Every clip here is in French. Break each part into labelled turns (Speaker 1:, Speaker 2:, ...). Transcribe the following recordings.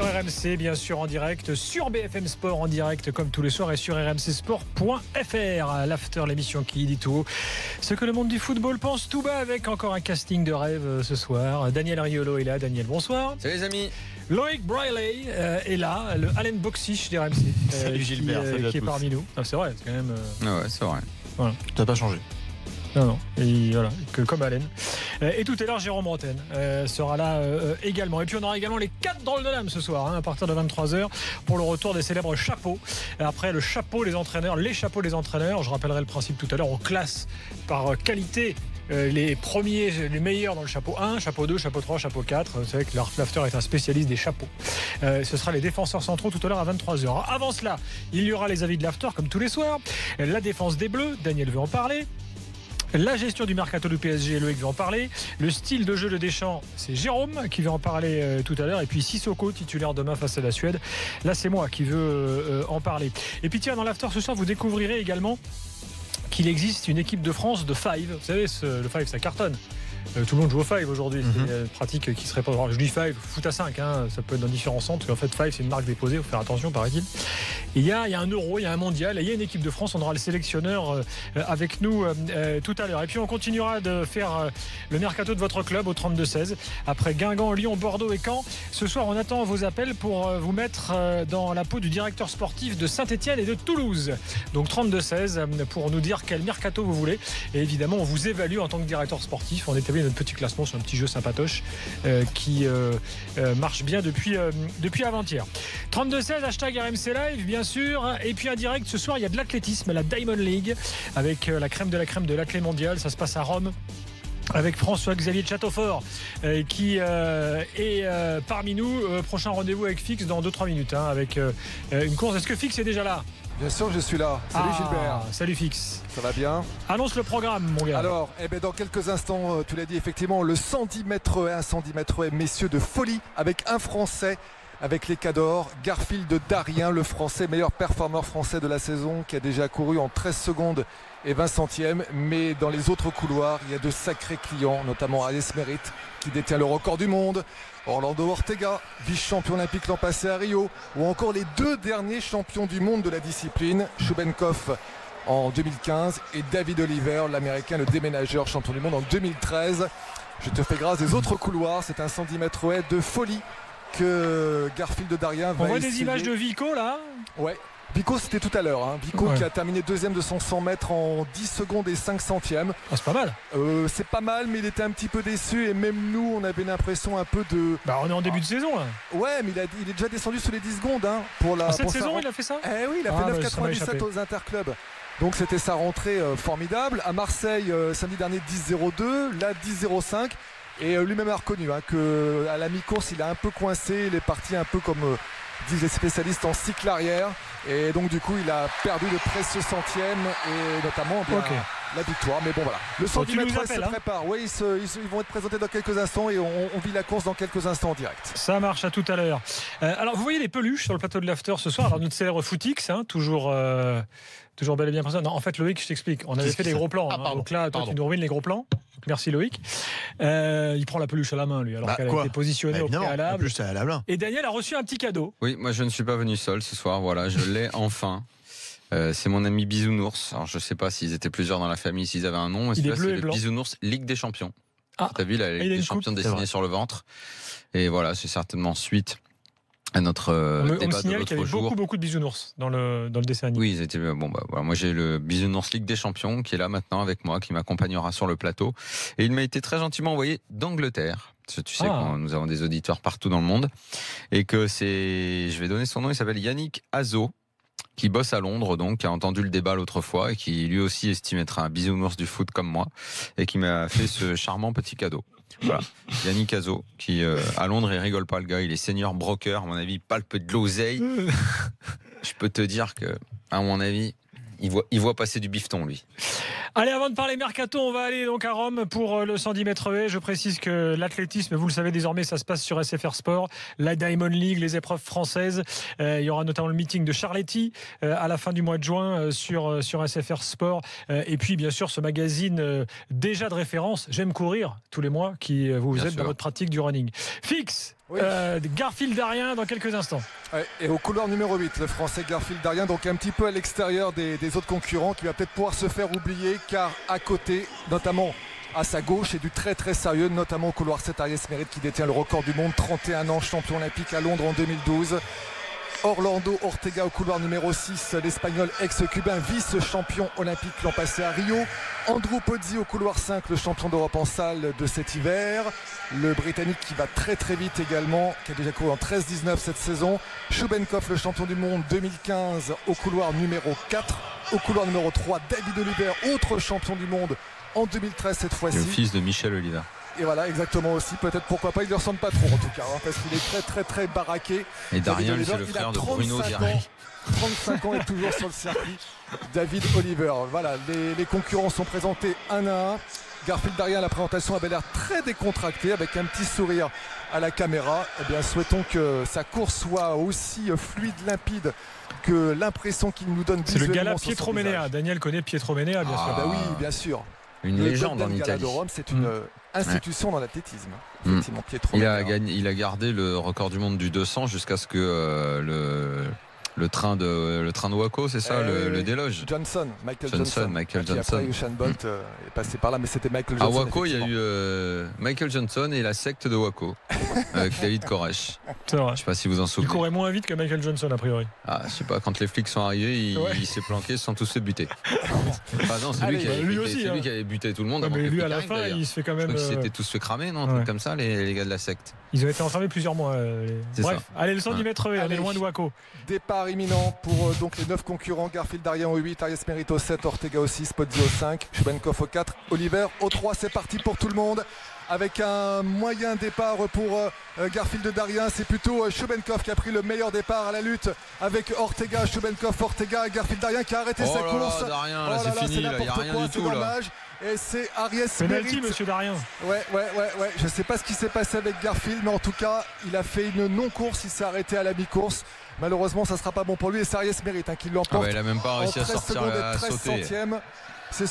Speaker 1: sur RMC, bien sûr en direct, sur BFM Sport en direct comme tous les soirs et sur rmcsport.fr. L'after, l'émission qui dit tout haut ce que le monde du football pense tout bas, avec encore un casting de rêve ce soir. Daniel Riolo est là. Daniel, bonsoir.
Speaker 2: Salut les amis.
Speaker 1: Loïc Briley est là, le Alain Boxich des RMC.
Speaker 3: Salut Gilbert,
Speaker 1: qui est parmi nous. Ah, c'est vrai, c'est quand même.
Speaker 2: Ah ouais, c'est vrai.
Speaker 1: Voilà.
Speaker 3: T'as pas changé.
Speaker 1: Non, et voilà, comme Alain. Et tout à l'heure, Jérôme Bretagne sera là également. Et puis on aura également les 4 drôles de dames ce soir, à partir de 23h, pour le retour des célèbres chapeaux. Après le chapeau des entraîneurs, les chapeaux des entraîneurs, je rappellerai le principe tout à l'heure, on classe par qualité les premiers, les meilleurs dans le chapeau 1, chapeau 2, chapeau 3, chapeau 4. Vous savez que l'after est un spécialiste des chapeaux. Ce sera les défenseurs centraux tout à l'heure à 23h. Avant cela, il y aura les avis de l'after comme tous les soirs. La défense des Bleus, Daniel veut en parler. La gestion du mercato du PSG, Loïc va en parler. Le style de jeu de Deschamps, c'est Jérôme qui va en parler tout à l'heure. Et puis Sissoko, titulaire demain face à la Suède. Là, c'est moi qui veux en parler. Et puis tiens, dans l'after ce soir, vous découvrirez également qu'il existe une équipe de France de Five. Vous savez, le Five, ça cartonne. Tout le monde joue au Five aujourd'hui. C'est une pratique qui se répand. Alors, je dis Five, foot à 5, ça peut être dans différents centres. En fait, Five, c'est une marque déposée, il faut faire attention, paraît-il. Il y a un Euro, il y a un mondial, et il y a une équipe de France. On aura le sélectionneur avec nous tout à l'heure. Et puis on continuera de faire le mercato de votre club au 32-16. Après Guingamp, Lyon, Bordeaux et Caen. Ce soir, on attend vos appels pour vous mettre dans la peau du directeur sportif de Saint-Etienne et de Toulouse. Donc 32-16 pour nous dire quel mercato vous voulez. Et évidemment, on vous évalue en tant que directeur sportif. On établit notre petit classement sur un petit jeu sympatoche qui marche bien depuis avant-hier. 32-16, hashtag RMC Live, bien sûr. Et puis en direct, ce soir, il y a de l'athlétisme, la Diamond League, avec la crème de l'athlé mondial. Ça se passe à Rome, avec François-Xavier de Châteaufort qui est parmi nous. Prochain rendez-vous avec Fix dans 2-3 minutes, avec une course. Est-ce que Fix est déjà là ?
Speaker 4: Bien sûr, je suis là. Salut Gilbert.
Speaker 1: Salut Fix.
Speaker 4: Ça va bien ?
Speaker 1: Annonce le programme, mon gars.
Speaker 4: Alors, dans quelques instants, tu l'as dit effectivement, le 110 mètres haies, 110 mètres haies, messieurs de folie, avec un Français, avec les Cadors, Garfield Darien, le Français, meilleur performeur français de la saison, qui a déjà couru en 13 secondes et 20 centièmes. Mais dans les autres couloirs, il y a de sacrés clients, notamment Alex Merit, qui détient le record du monde, Orlando Ortega, vice-champion olympique l'an passé à Rio, ou encore les 2 derniers champions du monde de la discipline, Schubenkopf en 2015 et David Oliver, l'américain, le déménageur, champion du monde en 2013. Je te fais grâce des autres couloirs, c'est un 110 mètres haies de folie que Garfield Darien va
Speaker 1: On voit
Speaker 4: essayer.
Speaker 1: des images de Vico là.
Speaker 4: Ouais. Vico, c'était tout à l'heure. Vico qui a terminé deuxième de son 100 mètres en 10 secondes et 5 centièmes.
Speaker 1: C'est pas mal.
Speaker 4: C'est pas mal, mais il était un petit peu déçu. Et même nous, on avait l'impression un peu de...
Speaker 1: on est en début de saison là.
Speaker 4: Ouais, mais il est déjà descendu sous les 10 secondes.
Speaker 1: Cette saison, il a fait ça.
Speaker 4: Eh oui, il a fait 9,97 aux interclubs. Donc c'était sa rentrée formidable. À Marseille, samedi dernier, 10,02. Là, 10,05. Et lui-même a reconnu qu'à la mi-course, il a un peu coincé. Il est parti un peu comme... disent les spécialistes en cycle arrière, et donc du coup il a perdu de précieux centièmes et notamment la victoire. Mais bon voilà, le 110 mètres se prépare. Oui, ils vont être présentés dans quelques instants et on vit la course dans quelques instants en direct.
Speaker 1: Ça marche, à tout à l'heure. Alors vous voyez les peluches sur le plateau de l'after ce soir. Alors notre célèbre Footix, toujours bel et bien présent. Non, en fait Loïc, je t'explique, on avait fait des gros plans. Donc là, toi tu nous ruines les gros plans. Merci Loïc. Il prend la peluche à la main lui, alors qu'elle a été positionnée au préalable. Et Daniel a reçu un petit cadeau.
Speaker 2: Oui, moi je ne suis pas venu seul ce soir, voilà, je l'ai enfin. C'est mon ami Bisounours. Alors je sais pas s'ils étaient plusieurs dans la famille, s'ils avaient un nom, mais c'est le Bisounours Ligue des Champions. T'as vu la Ligue des Champions dessinée sur le ventre. Et voilà, c'est certainement suite à notre débat. On me signale qu'il y avait
Speaker 1: beaucoup de bisounours dans le dessin animé.
Speaker 2: Oui, ils étaient voilà, moi j'ai le Bisounours Ligue des Champions qui est là maintenant avec moi, qui m'accompagnera sur le plateau, et il m'a été très gentiment envoyé d'Angleterre. Tu sais que nous avons des auditeurs partout dans le monde, et que je vais donner son nom, il s'appelle Yannick Azo, qui bosse à Londres, donc, qui a entendu le débat l'autre fois et qui lui aussi estime être un bisounours du foot comme moi, et qui m'a fait ce charmant petit cadeau. Voilà, Yannick Azo, qui à Londres, il rigole pas le gars, il est senior broker, à mon avis, il palpe de l'oseille. Je peux te dire que, à mon avis, il voit passer du bifton, lui.
Speaker 1: Allez, avant de parler mercato, on va aller donc à Rome pour le 110 mètres haies. Je précise que l'athlétisme, vous le savez désormais, ça se passe sur SFR Sport, la Diamond League, les épreuves françaises. Il y aura notamment le meeting de Charletti à la fin du mois de juin sur SFR Sport. Et puis, bien sûr, ce magazine déjà de référence, J'aime courir, tous les mois, qui vous êtes dans votre pratique du running. Fix. Garfield Darien dans quelques instants.
Speaker 4: Ouais, et au couloir numéro 8, le français Garfield Darien, donc un petit peu à l'extérieur des autres concurrents, qui va peut-être pouvoir se faire oublier, car à côté, notamment à sa gauche, et du très très sérieux, notamment au couloir 7, Ariès Mérite, qui détient le record du monde, 31 ans, champion olympique à Londres en 2012. Orlando Ortega au couloir numéro 6, l'Espagnol ex-cubain, vice-champion olympique l'an passé à Rio. Andrew Pozzi au couloir 5, le champion d'Europe en salle de cet hiver. Le Britannique qui va très très vite également, qui a déjà couru en 13-19 cette saison. Shubenkov, le champion du monde 2015 au couloir numéro 4. Au couloir numéro 3, David Oliver, autre champion du monde en 2013 cette fois-ci.
Speaker 2: Le fils de Michel Oliver.
Speaker 4: Et voilà, exactement aussi. Peut-être pourquoi pas, il ne ressemble pas trop en tout cas, parce qu'il est très très très baraqué.
Speaker 2: Et Darien, c'est le frère de Bruno Guerrier.
Speaker 4: 35 ans et toujours sur le circuit. David Oliver. Voilà, les concurrents sont présentés un à un. Garfield Darien, la présentation avait l'air très décontractée, avec un petit sourire à la caméra. Eh bien, souhaitons que sa course soit aussi fluide, limpide que l'impression qu'il nous donne.
Speaker 1: C'est le gala Pietro Menea. Daniel connaît Pietro Menea, bien sûr.
Speaker 4: Bah oui, bien sûr.
Speaker 2: Une légende en Italie.
Speaker 4: De Rome, c'est une institution dans l'athlétisme. Effectivement, Pietro Menea.
Speaker 2: Il a gardé le record du monde du 200 jusqu'à ce que le train de Waco, c'est ça, le déloge.
Speaker 4: Michael Johnson. Après, Usain Bolt est passé par là, mais c'était Michael Johnson.
Speaker 2: À Waco, il y a eu Michael Johnson et la secte de Waco avec David Koresh.
Speaker 1: C'est vrai.
Speaker 2: Je sais pas si vous en souvenez.
Speaker 1: Il courait moins vite que Michael Johnson a priori.
Speaker 2: Ah, je sais pas. Quand les flics sont arrivés, il s'est planqué, ils se sont tous fait buter. Enfin non, c'est lui qui avait buté tout le monde.
Speaker 1: Ouais, mais lui à la fin, il se fait quand même.
Speaker 2: Ils s'étaient tous fait cramer, non, un truc comme ça, les gars de la secte.
Speaker 1: Ils ont été enfermés plusieurs mois. Bref, allez, le 110 mètres, on est loin de Waco.
Speaker 4: Départ imminent pour donc les 9 concurrents. Garfield Darien au 8, Ariès Mérite au 7, Ortega au 6, Pozzi au 5, Shubenkov au 4, Oliver au 3. C'est parti pour tout le monde. Avec un moyen départ pour Garfield Darien, c'est plutôt Shubenkov qui a pris le meilleur départ à la lutte avec Ortega, Ortega, Garfield Darien qui a arrêté sa course.
Speaker 2: Darien, là, c'est fini, il n'y a rien du tout là.
Speaker 4: Et c'est Ariès
Speaker 1: Penalty,
Speaker 4: Mérite.
Speaker 1: monsieur Darien.
Speaker 4: Ouais. Je ne sais pas ce qui s'est passé avec Garfield, mais en tout cas, il a fait une non-course, il s'est arrêté à la mi-course. Malheureusement, ça ne sera pas bon pour lui et c'est Ariès Mérite qui l'emporte.
Speaker 2: Il n'a même pas réussi à sortir la sautée.
Speaker 4: C'est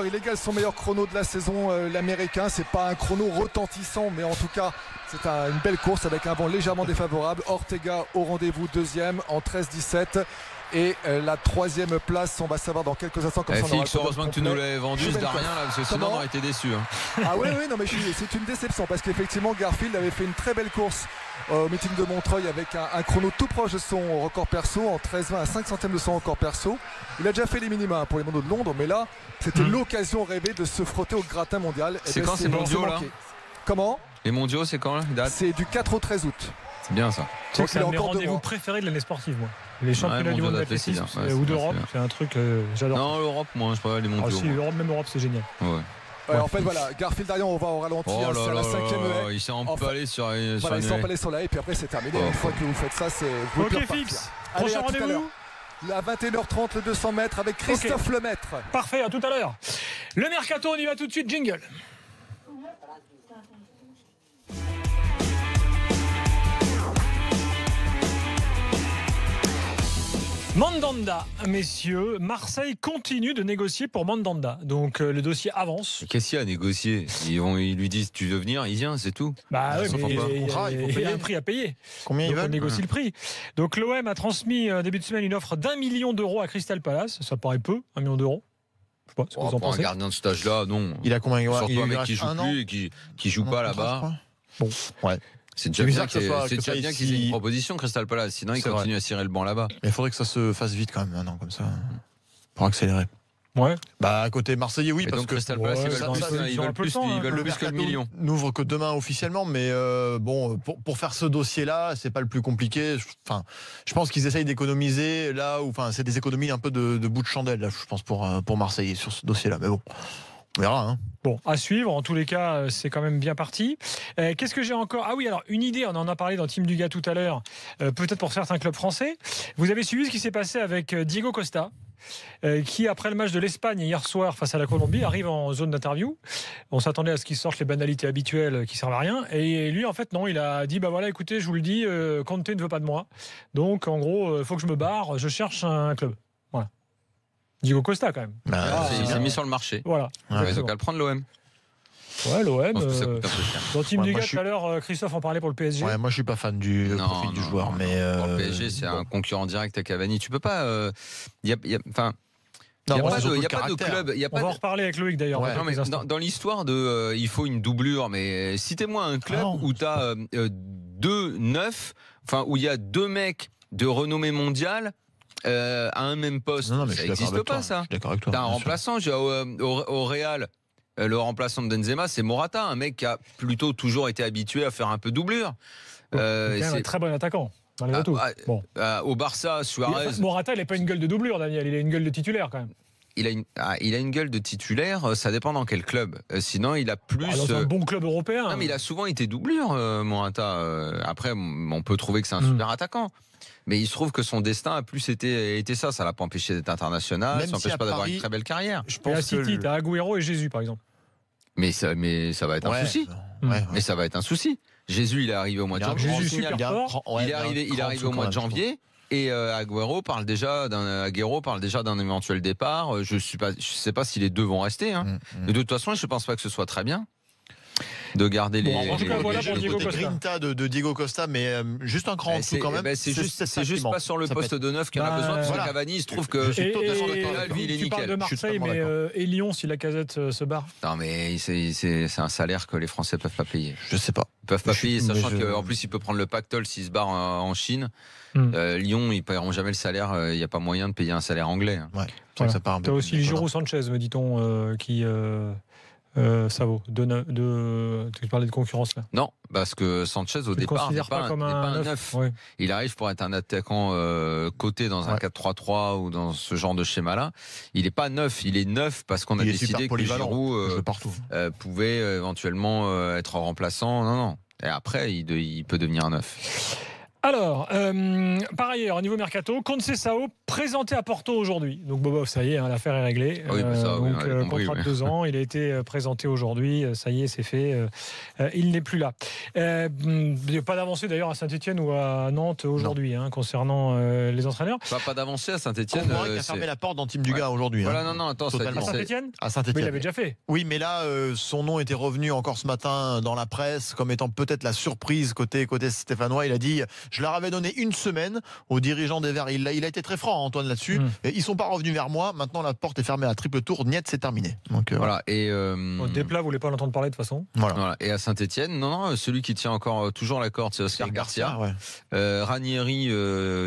Speaker 4: il égale son meilleur chrono de la saison, l'américain. C'est pas un chrono retentissant, mais en tout cas, c'est une belle course avec un vent légèrement défavorable. Ortega au rendez-vous, deuxième en 13-17. Et la troisième place, on va savoir dans quelques instants. Comme
Speaker 2: Félix, heureusement que tu nous l'avais vendu ce Darien là, parce que sinon on aurait été déçus.
Speaker 4: Ah oui, non mais c'est une déception parce qu'effectivement Garfield avait fait une très belle course au meeting de Montreuil avec un chrono tout proche de son record perso en 13-20 à 5 centièmes de son record perso. Il a déjà fait les minima pour les mondiaux de Londres, mais là c'était l'occasion rêvée de se frotter au gratin mondial.
Speaker 2: C'est quand ces mondiaux là?
Speaker 4: Comment?
Speaker 2: Les mondiaux, c'est quand la date?
Speaker 4: C'est du 4 au 13 août.
Speaker 2: C'est bien ça.
Speaker 1: C'est un de mes rendez-vous préférés de l'année sportive, moi. Les championnats du monde d'athlétisme ou d'Europe, c'est un truc j'adore.
Speaker 2: Non, l'Europe, moi, je préfère les mondiaux.
Speaker 1: Si, même l'Europe, c'est génial.
Speaker 4: En fait, voilà, Garfield Darien, on va au ralenti. C'est la 5e haie.
Speaker 2: Il s'est empalé sur une
Speaker 4: il s'est empalé sur la haie, et puis après, c'est terminé. Une fois que vous faites ça, c'est.
Speaker 1: Ok, fixe. Prochain rendez-vous
Speaker 4: à 21h30, le 200 mètres avec Christophe Lemaître.
Speaker 1: Parfait, à tout à l'heure. Le mercato, on y va tout de suite. Jingle. Mandanda, messieurs, Marseille continue de négocier pour Mandanda. Donc le dossier avance.
Speaker 2: Qu'est-ce qu'il y a à négocier? Ils lui disent tu veux venir, il vient, c'est tout.
Speaker 1: Bah oui, mais il y a un prix à payer.
Speaker 3: Combien ils veulent?
Speaker 1: On négocie le prix. Donc l'OM a transmis début de semaine une offre d'1 million d'euros à Crystal Palace. Ça paraît peu, 1 million d'euros. Je sais pas ce que vous en pensez.
Speaker 2: Un gardien de cet âge-là, non.
Speaker 3: Il a combien?
Speaker 2: Surtout un mec qui joue plus et qui joue pas là-bas.
Speaker 3: Bon, ouais.
Speaker 2: C'est déjà bien qu'ils aient une proposition, Crystal Palace. Sinon, ils continuent à cirer le banc là-bas.
Speaker 3: Mais il faudrait que ça se fasse vite quand même maintenant, comme ça, pour accélérer.
Speaker 1: Ouais.
Speaker 3: Bah, à côté Marseillais, oui, parce que
Speaker 2: Crystal Palace, ils veulent plus que le million.
Speaker 3: N'ouvre que demain officiellement, mais bon, pour faire ce dossier-là, c'est pas le plus compliqué. Enfin, je pense qu'ils essayent d'économiser là où, enfin, c'est des économies un peu de bout de chandelle, là, je pense, pour Marseillais sur ce dossier-là. Mais bon. On verra. Hein.
Speaker 1: Bon, à suivre. En tous les cas, c'est quand même bien parti. Qu'est-ce que j'ai encore? Ah oui, alors une idée, on en a parlé dans Team Dugas tout à l'heure, peut-être pour certains clubs français. Vous avez suivi ce qui s'est passé avec Diego Costa, qui, après le match de l'Espagne hier soir face à la Colombie, arrive en zone d'interview. On s'attendait à ce qu'il sorte les banalités habituelles qui servent à rien. Et lui, en fait, non, il a dit, bah voilà, écoutez, je vous le dis, Conte ne veut pas de moi. Donc, en gros, il faut que je me barre, je cherche un club. Voilà. Diego Costa quand même.
Speaker 2: Il s'est mis sur le marché.
Speaker 1: Voilà.
Speaker 2: Ils ont qu'à le prendre l'OM.
Speaker 1: Ouais, l'OM.
Speaker 2: Je pense que ça coûte un peu cher.
Speaker 1: Dans Team du
Speaker 3: moi,
Speaker 1: gars, tout à l'heure, Christophe en parlait pour le PSG.
Speaker 3: Ouais, moi je suis pas fan du profil du joueur, mais
Speaker 2: pour le PSG, c'est un concurrent direct à Cavani. Tu peux pas. Il n'y a pas de club.
Speaker 1: On va en reparler avec Loïc d'ailleurs.
Speaker 3: Ouais.
Speaker 2: Non, mais dans l'histoire de il faut une doublure, mais citez-moi un club où tu as 2 neufs, enfin où il y a 2 mecs de renommée mondiale à un même poste.
Speaker 3: Non, mais
Speaker 2: ça n'existe pas, ça.
Speaker 3: Je suis d'accord avec toi.
Speaker 2: T'as un remplaçant au Real. Le remplaçant de Benzema, c'est Morata, un mec qui a plutôt toujours été habitué à faire un peu doublure.
Speaker 1: C'est un très bon attaquant. Au
Speaker 2: Barça, Suarez.
Speaker 1: Morata, il n'a pas une gueule de doublure, Daniel. Il a une gueule de titulaire quand même.
Speaker 2: Il a une gueule de titulaire, ça dépend dans quel club. Sinon, il a plus.
Speaker 1: Dans un bon club européen.
Speaker 2: Non, mais il a souvent été doublure, Morata. Après, on peut trouver que c'est un super attaquant. Mais il se trouve que son destin a plus été ça. Ça l'a pas empêché d'être international, ça n'empêche pas d'avoir une très belle carrière.
Speaker 1: Je pense à City, t'as Agüero et Jésus, par exemple.
Speaker 2: Mais ça va être un souci. Mais ça va être un souci. Jésus, il est arrivé au mois de janvier. Il est arrivé au mois de janvier. Et Agüero parle déjà d'un éventuel départ. Je sais pas si les deux vont rester. Mais de toute façon, je pense pas que ce soit très bien de garder les.
Speaker 1: En tout cas, voilà pour Diego Costa.
Speaker 3: Grinta de Diego Costa, mais juste un cran en dessous quand même.
Speaker 2: C'est juste pas sur le poste de neuf qu'il en a besoin, parce que Cavani, il se trouve que.
Speaker 1: Il est parle de Marseille, mais et Lyon, si la Casette se barre.
Speaker 2: Non, mais c'est un salaire que les Français peuvent pas payer.
Speaker 3: Je sais pas.
Speaker 2: Ils peuvent pas payer, sachant qu'en plus, il peut prendre le pactole s'il se barre en Chine. Lyon, ils paieront jamais le salaire. Il n'y a pas moyen de payer un salaire anglais.
Speaker 3: Ouais. Voilà.
Speaker 1: T'as aussi Giroud Sanchez, me dit-on, qui. Ça vaut. Tu parlais de concurrence là.
Speaker 2: Non, parce que Sanchez au départ n'est pas un neuf. Ouais. Il arrive pour être un attaquant coté dans un 4-3-3 ou dans ce genre de schéma-là. Il n'est pas neuf, il est neuf parce qu'on a décidé que Giroud pouvait éventuellement être remplaçant. Non. Et après, il peut devenir un neuf.
Speaker 1: Alors, par ailleurs, au niveau mercato, Conceição présenté à Porto aujourd'hui. Donc Bobo, ça y est, l'affaire est réglée.
Speaker 2: Oui,
Speaker 1: contrat de 2 ans, il a été présenté aujourd'hui. Ça y est, c'est fait. Il n'est plus là. Il n'y a pas d'avancée d'ailleurs à Saint-Etienne ou à Nantes aujourd'hui concernant les entraîneurs.
Speaker 2: Pas d'avancée à Saint-Etienne.
Speaker 3: Il a fermé la porte dans Team Dugas aujourd'hui.
Speaker 2: Voilà, non, attends.
Speaker 1: À Saint-Etienne.
Speaker 3: À Saint-Etienne.
Speaker 1: Mais il l'avait déjà fait.
Speaker 3: Oui, mais là, son nom était revenu encore ce matin dans la presse comme étant peut-être la surprise côté stéphanois. Il a dit. Je leur avais donné 1 semaine aux dirigeants des Verts. Il a été très franc, Antoine, là-dessus. Et ils sont pas revenus vers moi. Maintenant, la porte est fermée à triple tour. Niet, c'est terminé. Donc,
Speaker 2: voilà. Et
Speaker 1: Desplat, vous voulez pas l'entendre parler de toute façon.
Speaker 2: Voilà. Et à Saint-Etienne, non, celui qui tient encore toujours la corde, c'est Oscar Garcia. Ranieri,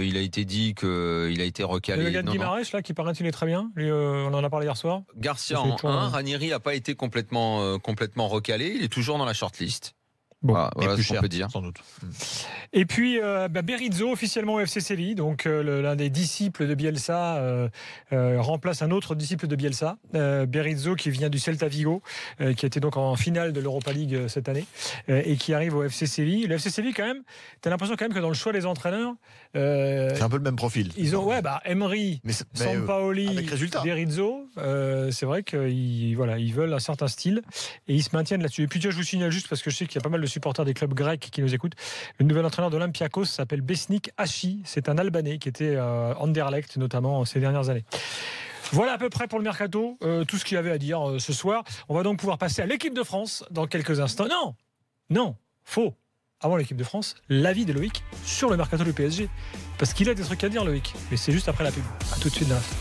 Speaker 2: il a été dit qu'il a été recalé.
Speaker 1: Le gars de Guimarães, là, qui paraît-il est très bien. Lui, on en a parlé hier soir.
Speaker 2: Garcia en 1. Ranieri n'a pas été complètement recalé. Il est toujours dans la shortlist.
Speaker 1: Bon,
Speaker 2: voilà ce qu'on peut dire.
Speaker 3: Sans doute.
Speaker 1: Et puis Berizzo officiellement au FC Séville, donc l'un des disciples de Bielsa remplace un autre disciple de Bielsa, Berizzo qui vient du Celta Vigo, qui était donc en finale de l'Europa League cette année et qui arrive au FC Séville. Le FC Séville quand même, t'as l'impression quand même que dans le choix des entraîneurs,
Speaker 3: c'est un peu le même profil.
Speaker 1: Ils ont Emery, Sampaoli, Berizzo. C'est vrai qu'ils veulent un certain style et ils se maintiennent là-dessus. Et puis je vous signale juste parce que je sais qu'il y a pas mal de supporters des clubs grecs qui nous écoutent. Le nouvel entraîneur d'Olympiakos s'appelle Besnik Hachi. C'est un Albanais qui était Anderlecht notamment ces dernières années. Voilà à peu près pour le mercato, tout ce qu'il y avait à dire ce soir. On va donc pouvoir passer à l'équipe de France dans quelques instants. Non, faux. Avant l'équipe de France, l'avis de Loïc sur le mercato du PSG. Parce qu'il a des trucs à dire, Loïc. Mais c'est juste après la pub. À tout de suite dans l'instant.